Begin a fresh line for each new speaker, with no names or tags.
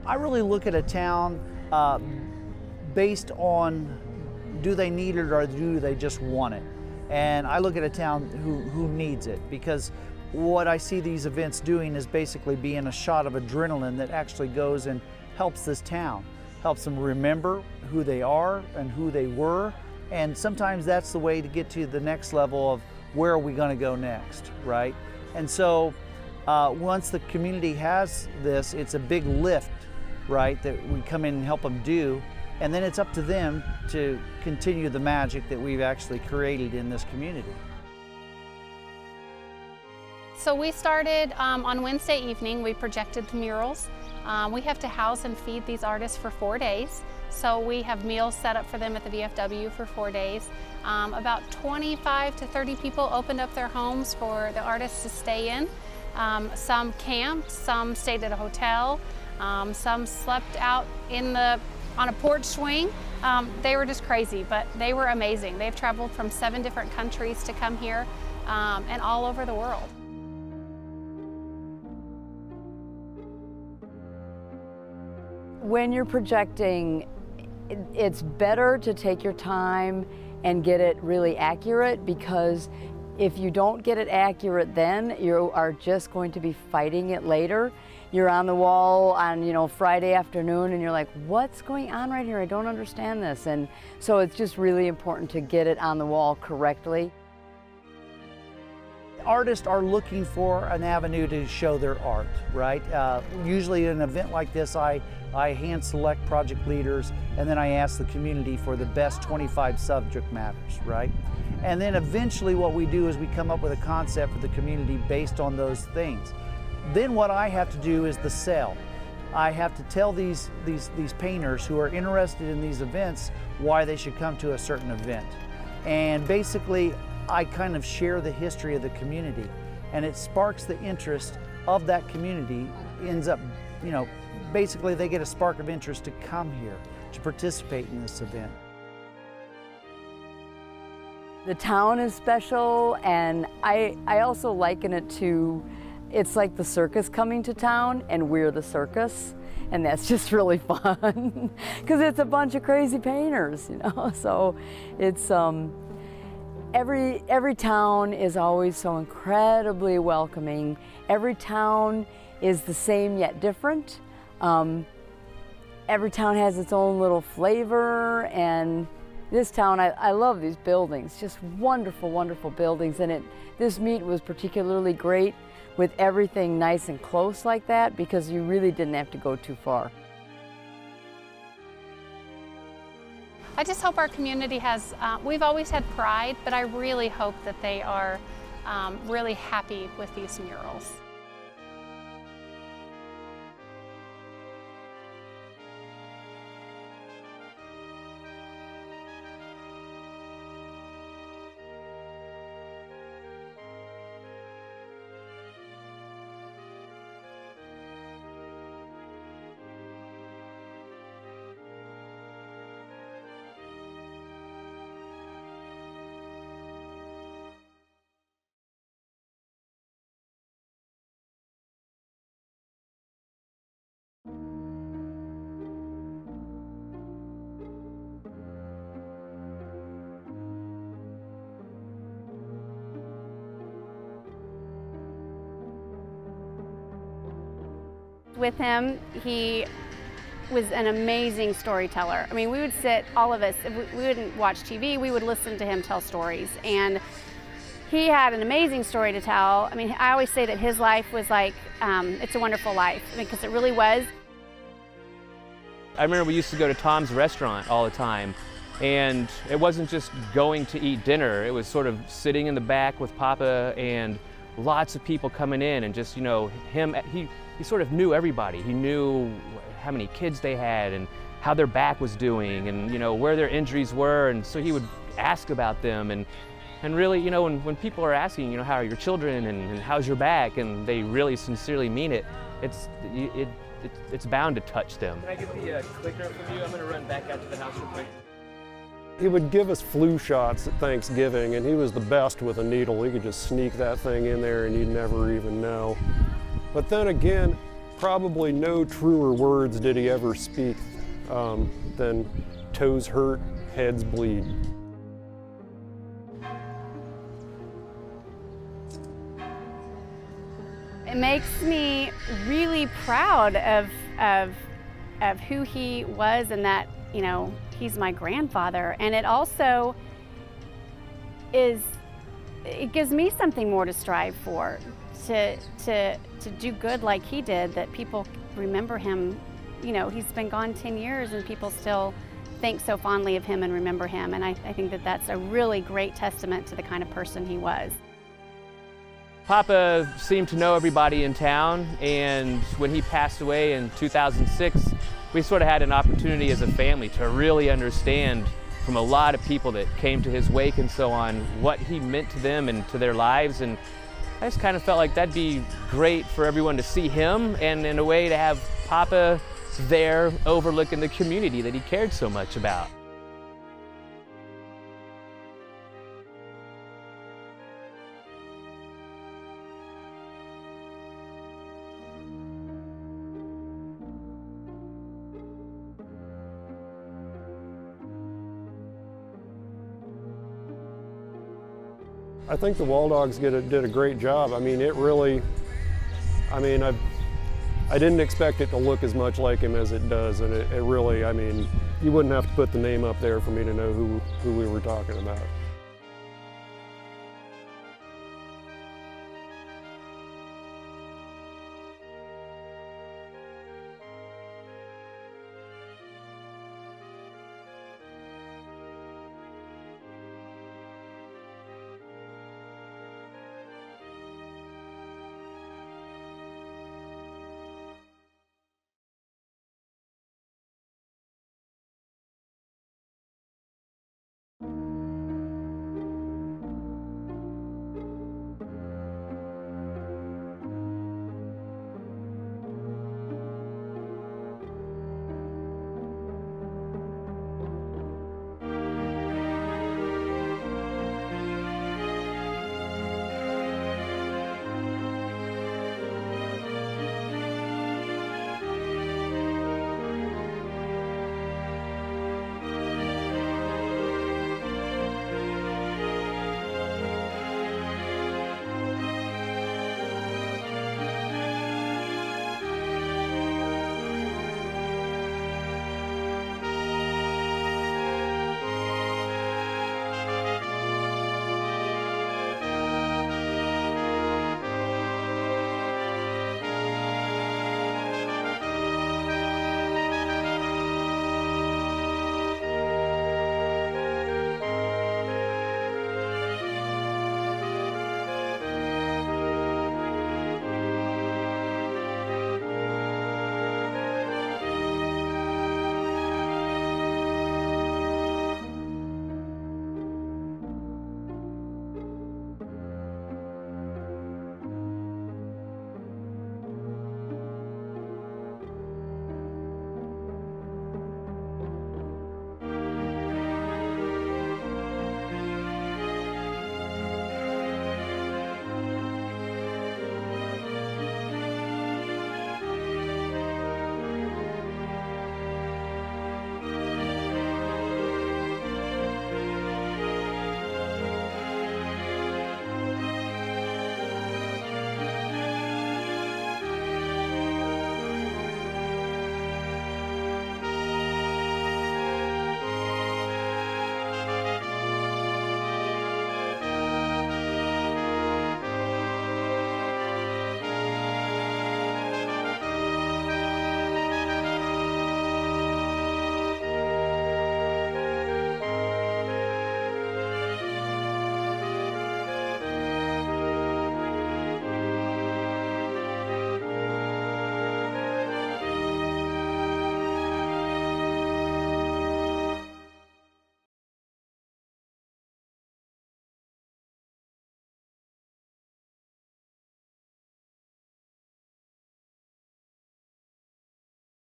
I really look at a town based on, do they need it or do they just want it? And I look at a town who needs it, because what I see these events doing is basically being a shot of adrenaline that actually goes and helps this town, helps them remember who they are and who they were. And sometimes that's the way to get to the next level of where are we going to go next, right? And so once the community has this, it's a big lift, right, that we come in and help them do. And then it's up to them to continue the magic that we've actually created in this community.
So we started on Wednesday evening. We projected the murals. We have to house and feed these artists for 4 days. So we have meals set up for them at the VFW for 4 days. About 25 to 30 people opened up their homes for the artists to stay in. Some camped, some stayed at a hotel, some slept out on a porch swing. They were just crazy, but they were amazing. They've traveled from 7 different countries to come here and all over the world.
When you're projecting, it's better to take your time and get it really accurate, because if you don't get it accurate then, you are just going to be fighting it later. You're on the wall on Friday afternoon and you're like, what's going on right here? I don't understand this. And so it's just really important to get it on the wall correctly.
Artists are looking for an avenue to show their art, right? Usually in an event like this, I hand select project leaders, and then I ask the community for the best 25 subject matters, right? And then eventually what we do is we come up with a concept for the community based on those things. Then what I have to do is the sell. I have to tell these painters who are interested in these events why they should come to a certain event. And basically, I kind of share the history of the community, and it sparks the interest of that community. Ends up, basically they get a spark of interest to come here, to participate in this event.
The town is special, and I also liken it to, it's like the circus coming to town and we're the circus, and that's just really fun because it's a bunch of crazy painters, so it's every town is always so incredibly welcoming. Every town is the same yet different. Every town has its own little flavor, and this town, I love these buildings, just wonderful, wonderful buildings. And this meet was particularly great with everything nice and close like that, because you really didn't have to go too far.
I just hope our community has, we've always had pride, but I really hope that they are really happy with these murals.
With him, he was an amazing storyteller. I mean, we would sit, all of us, if we wouldn't watch TV, we would listen to him tell stories. And he had an amazing story to tell. I mean, I always say that his life was like, It's a Wonderful Life, because it really was.
I remember we used to go to Tom's Restaurant all the time, and it wasn't just going to eat dinner. It was sort of sitting in the back with Papa and lots of people coming in, and just, he sort of knew everybody. He knew how many kids they had and how their back was doing, and where their injuries were, and so he would ask about them. And really, when people are asking, how are your children and how's your back, and they really sincerely mean it, it's bound to touch them.
Can I get the clicker from you? I'm going to run back out to the house real quick.
He would give us flu shots at Thanksgiving, and he was the best with a needle. He could just sneak that thing in there and you'd never even know. But then again, Probably no truer words did he ever speak than toes hurt, heads bleed.
It makes me really proud of who he was, and that, you know, he's my grandfather. And it also it gives me something more to strive for, to do good like he did, that people remember him. You know, he's been gone 10 years and people still think so fondly of him and remember him. And I think that that's a really great testament to the kind of person he was.
Papa seemed to know everybody in town, and when he passed away in 2006, we sort of had an opportunity as a family to really understand from a lot of people that came to his wake and so on what he meant to them and to their lives. And I just kind of felt like that'd be great for everyone to see him, and in a way to have Papa there overlooking the community that he cared so much about.
I think the Wall Dogs did a great job. I mean, it really, I didn't expect it to look as much like him as it does, and it really, I mean, you wouldn't have to put the name up there for me to know who we were talking about.